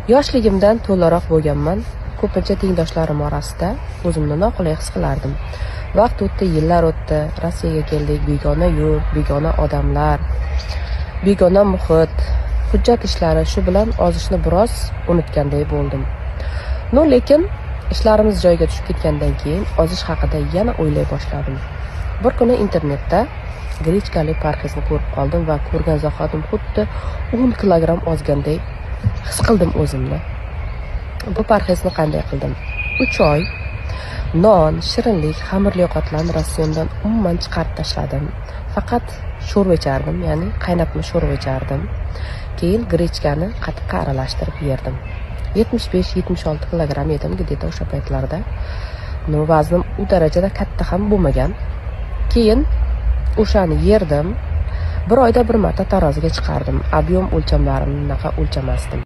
Yoshligimdan to'laroq bo'lganman. Ko'pincha tengdoshlarim orasida o'zimni noqulay his qilardim. Vaqt o'tdi, yillar o'tdi, Rossiyaga keldik. Begona yurt, begona odamlar, begona muhit, hujjat ishlari, shu bilan ozishni biroz unutganday bo'ldim. Lekin ishlarimiz joyiga tushib ketgandan keyin ozish haqida yana o'ylay boshladim. Bir kuni internetda grechkali parhezni ko'rib qoldim va ko'rgan zahotim xuddi 10 kilogramm ozganday his qildim o'zimni. Bu parhezni qanday qildim? 3 oy non, shirinlik, xamirli ovqatlarni ratsiondan umuman chiqarib tashladim. Faqat sho'rva ichardim, ya'ni qaynatma sho'rva ichardim. Keyin grechkani qatiqqa aralashtirib yerdim. 75-76 kilogramm edim где-то o'sha paytlarda. Vaznim u darajada katta ham bo'lmagan. Keyin o'shani yerdim. Bir oyda bir marta taroziga chiqardim. Ob'yom o'lchamlarimni o'lchamasdim.